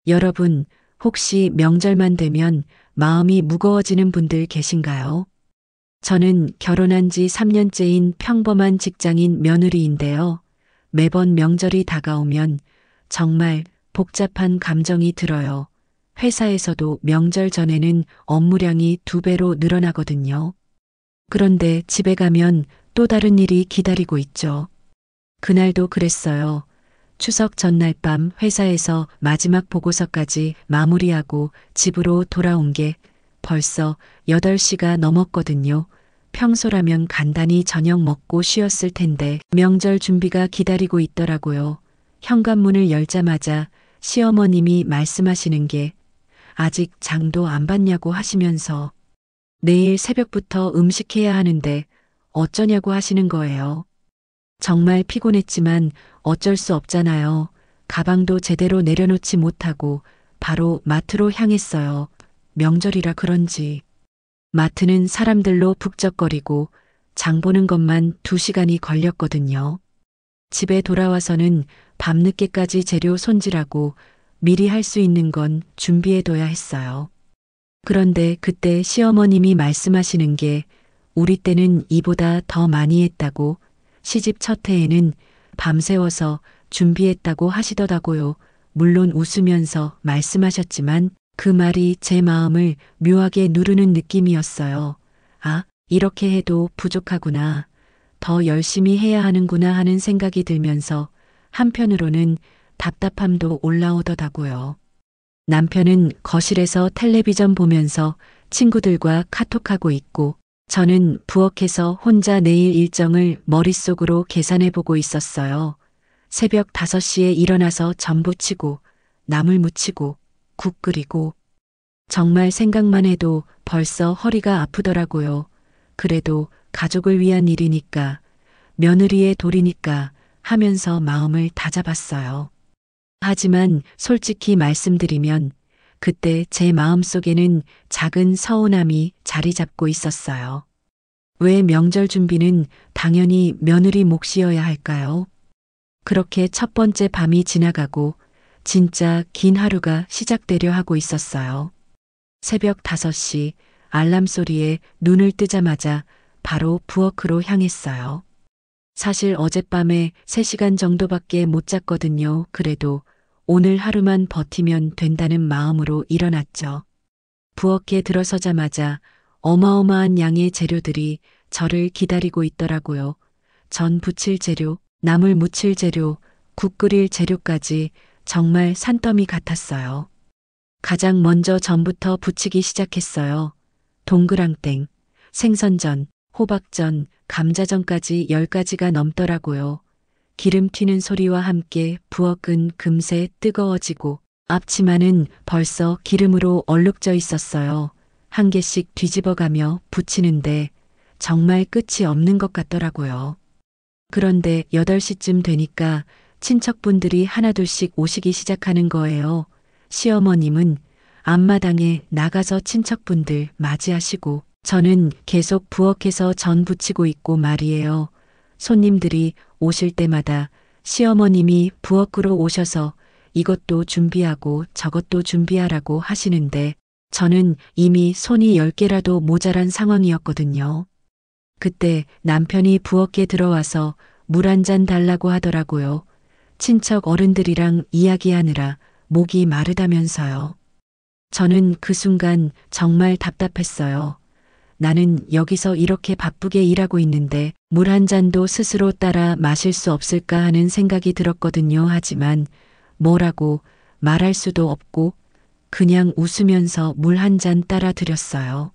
여러분, 혹시 명절만 되면 마음이 무거워지는 분들 계신가요? 저는 결혼한 지 3년째인 평범한 직장인 며느리인데요. 매번 명절이 다가오면 정말 복잡한 감정이 들어요. 회사에서도 명절 전에는 업무량이 2배로 늘어나거든요. 그런데 집에 가면 또 다른 일이 기다리고 있죠. 그날도 그랬어요. 추석 전날 밤 회사에서 마지막 보고서까지 마무리하고 집으로 돌아온 게 벌써 8시가 넘었거든요. 평소라면 간단히 저녁 먹고 쉬었을 텐데 명절 준비가 기다리고 있더라고요. 현관문을 열자마자 시어머님이 말씀하시는 게 아직 장도 안 봤냐고 하시면서 내일 새벽부터 음식해야 하는데 어쩌냐고 하시는 거예요. 정말 피곤했지만 어쩔 수 없잖아요. 가방도 제대로 내려놓지 못하고 바로 마트로 향했어요. 명절이라 그런지 마트는 사람들로 북적거리고 장 보는 것만 2시간이 걸렸거든요. 집에 돌아와서는 밤늦게까지 재료 손질하고 미리 할 수 있는 건 준비해둬야 했어요. 그런데 그때 시어머님이 말씀하시는 게 우리 때는 이보다 더 많이 했다고 시집 첫 해에는 밤새워서 준비했다고 하시더라고요. 물론 웃으면서 말씀하셨지만 그 말이 제 마음을 묘하게 누르는 느낌이었어요. 아, 이렇게 해도 부족하구나. 더 열심히 해야 하는구나 하는 생각이 들면서 한편으로는 답답함도 올라오더라고요. 남편은 거실에서 텔레비전 보면서 친구들과 카톡하고 있고 저는 부엌에서 혼자 내일 일정을 머릿속으로 계산해 보고 있었어요. 새벽 5시에 일어나서 전 부치고 나물 무치고 국 끓이고 정말 생각만 해도 벌써 허리가 아프더라고요. 그래도 가족을 위한 일이니까 며느리의 도리니까 하면서 마음을 다잡았어요. 하지만 솔직히 말씀드리면 그때 제 마음속에는 작은 서운함이 자리 잡고 있었어요. 왜 명절 준비는 당연히 며느리 몫이어야 할까요? 그렇게 첫 번째 밤이 지나가고 진짜 긴 하루가 시작되려 하고 있었어요. 새벽 5시 알람 소리에 눈을 뜨자마자 바로 부엌으로 향했어요. 사실 어젯밤에 3시간 정도밖에 못 잤거든요. 그래도 오늘 하루만 버티면 된다는 마음으로 일어났죠. 부엌에 들어서자마자 어마어마한 양의 재료들이 저를 기다리고 있더라고요. 전 부칠 재료, 나물 무칠 재료, 국 끓일 재료까지 정말 산더미 같았어요. 가장 먼저 전부터 부치기 시작했어요. 동그랑땡, 생선전, 호박전, 감자전까지 10가지가 넘더라고요. 기름 튀는 소리와 함께 부엌은 금세 뜨거워지고 앞치마는 벌써 기름으로 얼룩져 있었어요. 한 개씩 뒤집어가며 부치는데 정말 끝이 없는 것 같더라고요. 그런데 8시쯤 되니까 친척분들이 하나둘씩 오시기 시작하는 거예요. 시어머님은 앞마당에 나가서 친척분들 맞이하시고 저는 계속 부엌에서 전 부치고 있고 말이에요. 손님들이 오실 때마다 시어머님이 부엌으로 오셔서 이것도 준비하고 저것도 준비하라고 하시는데 저는 이미 손이 10개라도 모자란 상황이었거든요. 그때 남편이 부엌에 들어와서 물 한 잔 달라고 하더라고요. 친척 어른들이랑 이야기하느라 목이 마르다면서요. 저는 그 순간 정말 답답했어요. 나는 여기서 이렇게 바쁘게 일하고 있는데 물 한 잔도 스스로 따라 마실 수 없을까 하는 생각이 들었거든요. 하지만 뭐라고 말할 수도 없고 그냥 웃으면서 물 한 잔 따라 드렸어요.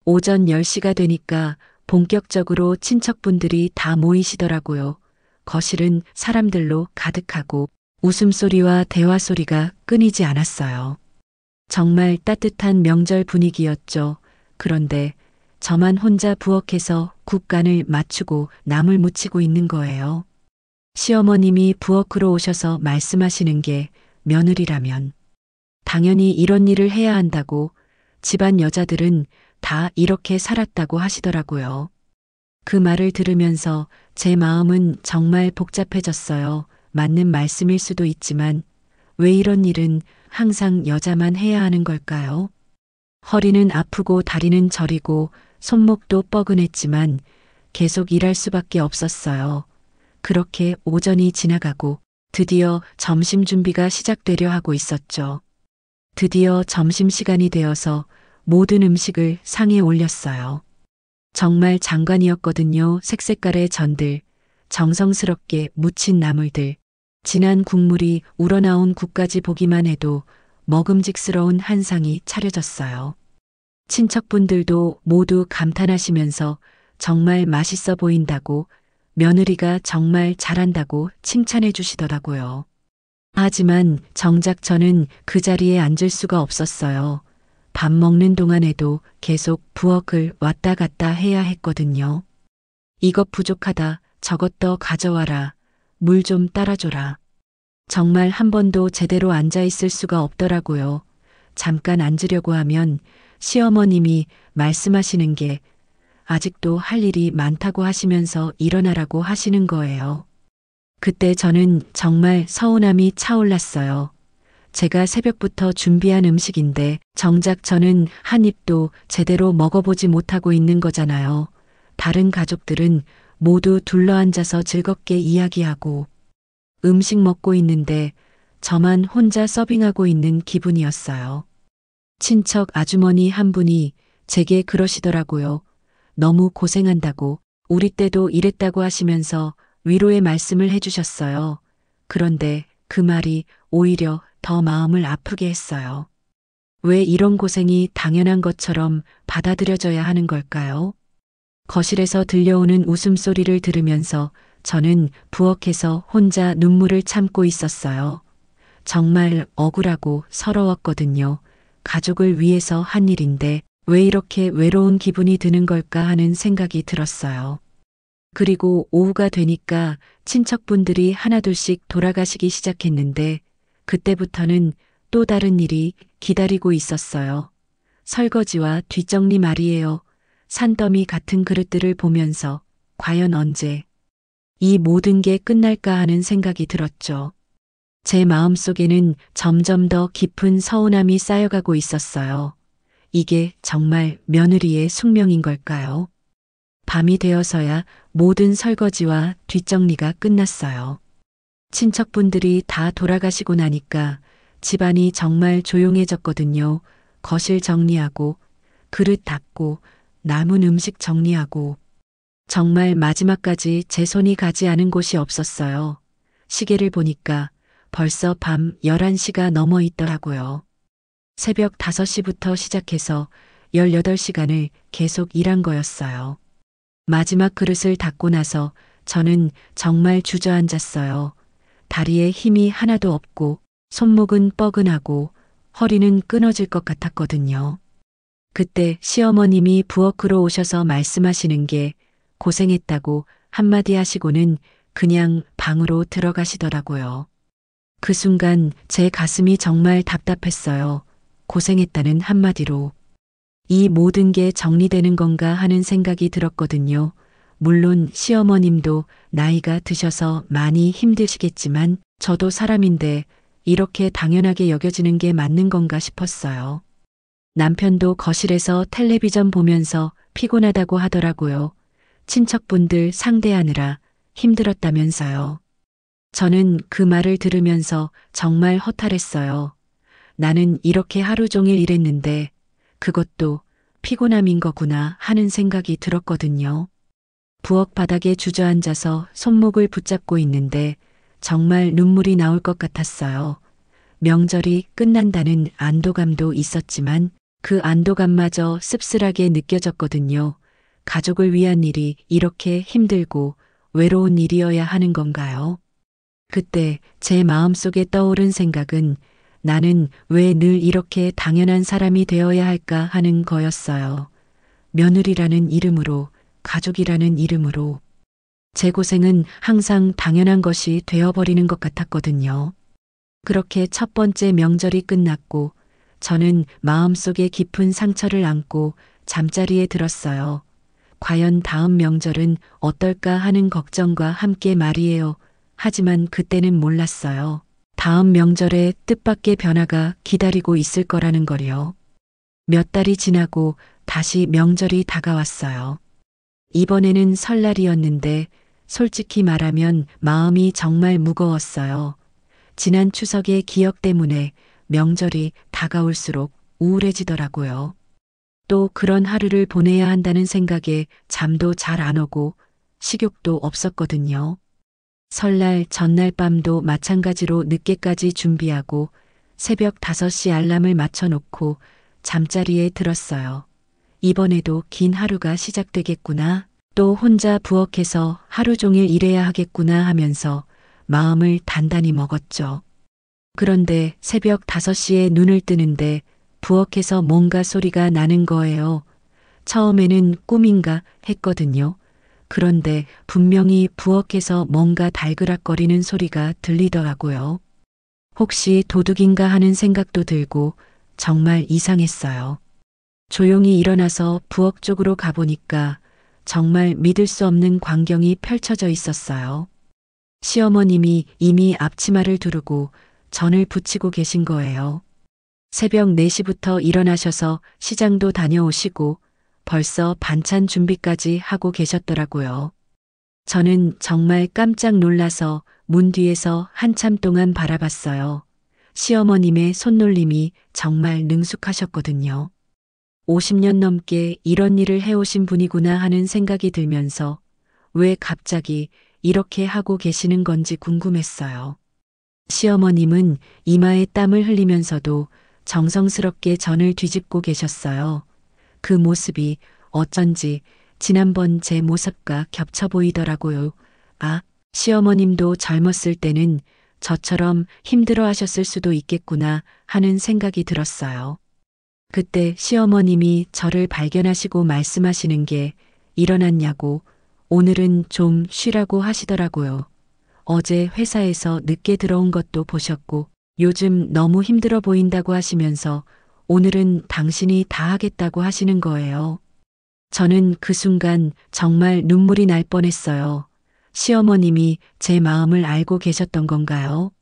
오전 10시가 되니까 본격적으로 친척분들이 다 모이시더라고요. 거실은 사람들로 가득하고 웃음소리와 대화소리가 끊이지 않았어요. 정말 따뜻한 명절 분위기였죠. 그런데 저만 혼자 부엌에서 국간을 맞추고 나물 무치고 있는 거예요. 시어머님이 부엌으로 오셔서 말씀하시는 게 며느리라면 당연히 이런 일을 해야 한다고 집안 여자들은 다 이렇게 살았다고 하시더라고요. 그 말을 들으면서 제 마음은 정말 복잡해졌어요. 맞는 말씀일 수도 있지만 왜 이런 일은 항상 여자만 해야 하는 걸까요? 허리는 아프고 다리는 저리고 손목도 뻐근했지만 계속 일할 수밖에 없었어요. 그렇게 오전이 지나가고 드디어 점심 준비가 시작되려 하고 있었죠. 드디어 점심시간이 되어서 모든 음식을 상에 올렸어요. 정말 장관이었거든요. 색색깔의 전들, 정성스럽게 무친 나물들, 진한 국물이 우러나온 국까지 보기만 해도 먹음직스러운 한 상이 차려졌어요. 친척분들도 모두 감탄하시면서 정말 맛있어 보인다고, 며느리가 정말 잘한다고 칭찬해 주시더라고요. 하지만 정작 저는 그 자리에 앉을 수가 없었어요. 밥 먹는 동안에도 계속 부엌을 왔다 갔다 해야 했거든요. 이것 부족하다, 저것 더 가져와라, 물 좀 따라줘라. 정말 한 번도 제대로 앉아 있을 수가 없더라고요. 잠깐 앉으려고 하면 시어머님이 말씀하시는 게 아직도 할 일이 많다고 하시면서 일어나라고 하시는 거예요. 그때 저는 정말 서운함이 차올랐어요. 제가 새벽부터 준비한 음식인데 정작 저는 한 입도 제대로 먹어보지 못하고 있는 거잖아요. 다른 가족들은 모두 둘러앉아서 즐겁게 이야기하고 음식 먹고 있는데 저만 혼자 서빙하고 있는 기분이었어요. 친척 아주머니 한 분이 제게 그러시더라고요. 너무 고생한다고, 우리 때도 이랬다고 하시면서 위로의 말씀을 해주셨어요. 그런데 그 말이 오히려 더 마음을 아프게 했어요. 왜 이런 고생이 당연한 것처럼 받아들여져야 하는 걸까요? 거실에서 들려오는 웃음소리를 들으면서 저는 부엌에서 혼자 눈물을 참고 있었어요. 정말 억울하고 서러웠거든요. 가족을 위해서 한 일인데 왜 이렇게 외로운 기분이 드는 걸까 하는 생각이 들었어요. 그리고 오후가 되니까 친척분들이 하나둘씩 돌아가시기 시작했는데 그때부터는 또 다른 일이 기다리고 있었어요. 설거지와 뒷정리 말이에요. 산더미 같은 그릇들을 보면서 과연 언제 이 모든 게 끝날까 하는 생각이 들었죠. 제 마음속에는 점점 더 깊은 서운함이 쌓여가고 있었어요. 이게 정말 며느리의 숙명인 걸까요? 밤이 되어서야 모든 설거지와 뒷정리가 끝났어요. 친척분들이 다 돌아가시고 나니까 집안이 정말 조용해졌거든요. 거실 정리하고, 그릇 닦고, 남은 음식 정리하고, 정말 마지막까지 제 손이 가지 않은 곳이 없었어요. 시계를 보니까 벌써 밤 11시가 넘어 있더라고요. 새벽 5시부터 시작해서 18시간을 계속 일한 거였어요. 마지막 그릇을 닦고 나서 저는 정말 주저앉았어요. 다리에 힘이 하나도 없고 손목은 뻐근하고 허리는 끊어질 것 같았거든요. 그때 시어머님이 부엌으로 오셔서 말씀하시는 게 고생했다고 한마디 하시고는 그냥 방으로 들어가시더라고요. 그 순간 제 가슴이 정말 답답했어요. 고생했다는 한마디로. 이 모든 게 정리되는 건가 하는 생각이 들었거든요. 물론 시어머님도 나이가 드셔서 많이 힘드시겠지만 저도 사람인데 이렇게 당연하게 여겨지는 게 맞는 건가 싶었어요. 남편도 거실에서 텔레비전 보면서 피곤하다고 하더라고요. 친척분들 상대하느라 힘들었다면서요. 저는 그 말을 들으면서 정말 허탈했어요. 나는 이렇게 하루 종일 일했는데 그것도 피곤함인 거구나 하는 생각이 들었거든요. 부엌 바닥에 주저앉아서 손목을 붙잡고 있는데 정말 눈물이 나올 것 같았어요. 명절이 끝난다는 안도감도 있었지만 그 안도감마저 씁쓸하게 느껴졌거든요. 가족을 위한 일이 이렇게 힘들고 외로운 일이어야 하는 건가요? 그때 제 마음속에 떠오른 생각은 나는 왜 늘 이렇게 당연한 사람이 되어야 할까 하는 거였어요. 며느리라는 이름으로, 가족이라는 이름으로. 제 고생은 항상 당연한 것이 되어버리는 것 같았거든요. 그렇게 첫 번째 명절이 끝났고 저는 마음속에 깊은 상처를 안고 잠자리에 들었어요. 과연 다음 명절은 어떨까 하는 걱정과 함께 말이에요. 하지만 그때는 몰랐어요. 다음 명절에 뜻밖의 변화가 기다리고 있을 거라는 걸요. 몇 달이 지나고 다시 명절이 다가왔어요. 이번에는 설날이었는데 솔직히 말하면 마음이 정말 무거웠어요. 지난 추석의 기억 때문에 명절이 다가올수록 우울해지더라고요. 또 그런 하루를 보내야 한다는 생각에 잠도 잘 안 오고 식욕도 없었거든요. 설날 전날 밤도 마찬가지로 늦게까지 준비하고 새벽 5시 알람을 맞춰놓고 잠자리에 들었어요. 이번에도 긴 하루가 시작되겠구나. 또 혼자 부엌에서 하루 종일 일해야 하겠구나 하면서 마음을 단단히 먹었죠. 그런데 새벽 5시에 눈을 뜨는데 부엌에서 뭔가 소리가 나는 거예요. 처음에는 꿈인가 했거든요. 그런데 분명히 부엌에서 뭔가 달그락거리는 소리가 들리더라고요. 혹시 도둑인가 하는 생각도 들고 정말 이상했어요. 조용히 일어나서 부엌 쪽으로 가보니까 정말 믿을 수 없는 광경이 펼쳐져 있었어요. 시어머님이 이미 앞치마를 두르고 전을 부치고 계신 거예요. 새벽 4시부터 일어나셔서 시장도 다녀오시고 벌써 반찬 준비까지 하고 계셨더라고요. 저는 정말 깜짝 놀라서 문 뒤에서 한참 동안 바라봤어요. 시어머님의 손놀림이 정말 능숙하셨거든요. 50년 넘게 이런 일을 해오신 분이구나 하는 생각이 들면서 왜 갑자기 이렇게 하고 계시는 건지 궁금했어요. 시어머님은 이마에 땀을 흘리면서도 정성스럽게 전을 뒤집고 계셨어요. 그 모습이 어쩐지 지난번 제 모습과 겹쳐 보이더라고요. 아, 시어머님도 젊었을 때는 저처럼 힘들어 하셨을 수도 있겠구나 하는 생각이 들었어요. 그때 시어머님이 저를 발견하시고 말씀하시는 게 일어났냐고 오늘은 좀 쉬라고 하시더라고요. 어제 회사에서 늦게 들어온 것도 보셨고 요즘 너무 힘들어 보인다고 하시면서 오늘은 당신이 다 하겠다고 하시는 거예요. 저는 그 순간 정말 눈물이 날 뻔했어요. 시어머님이 제 마음을 알고 계셨던 건가요?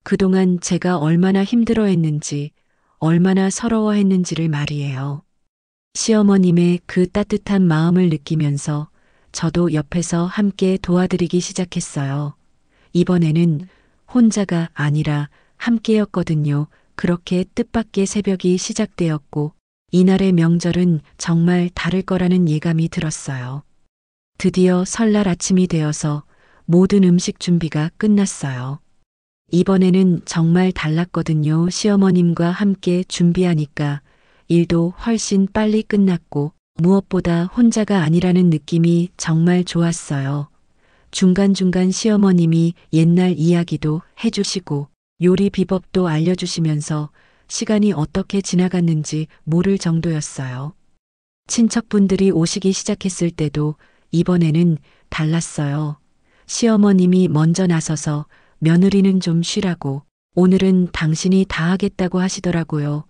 그동안 제가 얼마나 힘들어했는지, 얼마나 서러워했는지를 말이에요. 시어머님의 그 따뜻한 마음을 느끼면서 저도 옆에서 함께 도와드리기 시작했어요. 이번에는 혼자가 아니라 함께였거든요. 그렇게 뜻밖의 새벽이 시작되었고 이날의 명절은 정말 다를 거라는 예감이 들었어요. 드디어 설날 아침이 되어서 모든 음식 준비가 끝났어요. 이번에는 정말 달랐거든요. 시어머님과 함께 준비하니까 일도 훨씬 빨리 끝났고 무엇보다 혼자가 아니라는 느낌이 정말 좋았어요. 중간중간 시어머님이 옛날 이야기도 해주시고 요리 비법도 알려주시면서 시간이 어떻게 지나갔는지 모를 정도였어요. 친척분들이 오시기 시작했을 때도 이번에는 달랐어요. 시어머님이 먼저 나서서 며느리는 좀 쉬라고 오늘은 당신이 다 하겠다고 하시더라고요.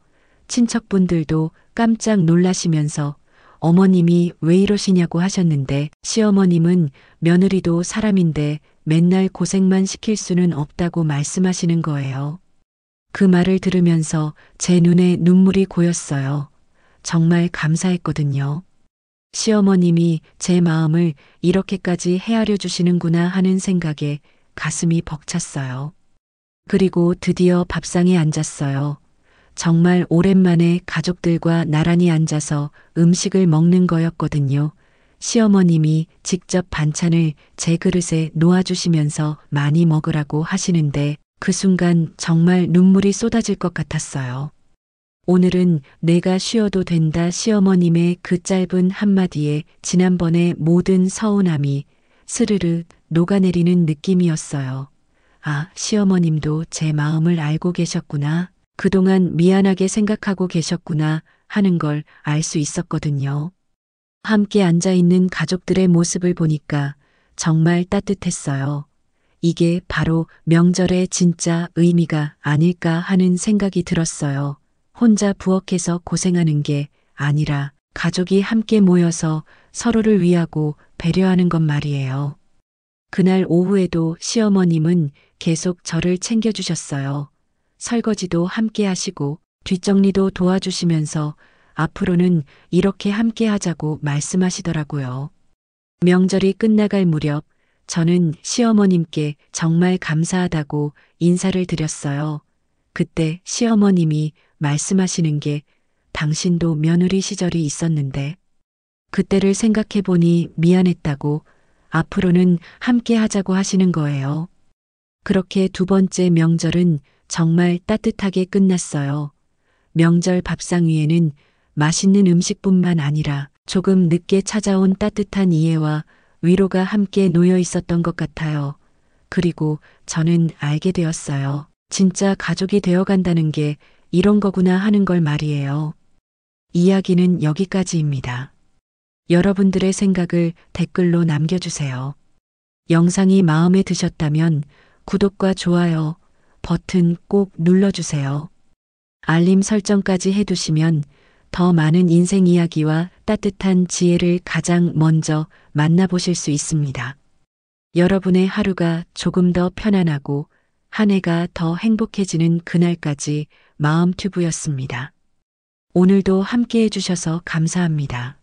친척분들도 깜짝 놀라시면서 어머님이 왜 이러시냐고 하셨는데 시어머님은 며느리도 사람인데 맨날 고생만 시킬 수는 없다고 말씀하시는 거예요. 그 말을 들으면서 제 눈에 눈물이 고였어요. 정말 감사했거든요. 시어머님이 제 마음을 이렇게까지 헤아려 주시는구나 하는 생각에 가슴이 벅찼어요. 그리고 드디어 밥상에 앉았어요. 정말 오랜만에 가족들과 나란히 앉아서 음식을 먹는 거였거든요. 시어머님이 직접 반찬을 제 그릇에 놓아주시면서 많이 먹으라고 하시는데 그 순간 정말 눈물이 쏟아질 것 같았어요. 오늘은 내가 쉬어도 된다 시어머님의 그 짧은 한마디에 지난번의 모든 서운함이 스르르 녹아내리는 느낌이었어요. 아, 시어머님도 제 마음을 알고 계셨구나. 그동안 미안하게 생각하고 계셨구나 하는 걸 알 수 있었거든요. 함께 앉아있는 가족들의 모습을 보니까 정말 따뜻했어요. 이게 바로 명절의 진짜 의미가 아닐까 하는 생각이 들었어요. 혼자 부엌에서 고생하는 게 아니라 가족이 함께 모여서 서로를 위하고 배려하는 것 말이에요. 그날 오후에도 시어머님은 계속 저를 챙겨주셨어요. 설거지도 함께 하시고 뒷정리도 도와주시면서 앞으로는 이렇게 함께 하자고 말씀하시더라고요. 명절이 끝나갈 무렵 저는 시어머님께 정말 감사하다고 인사를 드렸어요. 그때 시어머님이 말씀하시는 게 당신도 며느리 시절이 있었는데 그때를 생각해 보니 미안했다고 앞으로는 함께 하자고 하시는 거예요. 그렇게 두 번째 명절은 정말 따뜻하게 끝났어요. 명절 밥상 위에는 맛있는 음식뿐만 아니라 조금 늦게 찾아온 따뜻한 이해와 위로가 함께 놓여 있었던 것 같아요. 그리고 저는 알게 되었어요. 진짜 가족이 되어 간다는 게 이런 거구나 하는 걸 말이에요. 이야기는 여기까지입니다. 여러분들의 생각을 댓글로 남겨주세요. 영상이 마음에 드셨다면 구독과 좋아요 버튼 꼭 눌러주세요. 알림 설정까지 해두시면 더 많은 인생 이야기와 따뜻한 지혜를 가장 먼저 만나보실 수 있습니다. 여러분의 하루가 조금 더 편안하고 한 해가 더 행복해지는 그날까지 마음튜브였습니다. 오늘도 함께 해주셔서 감사합니다.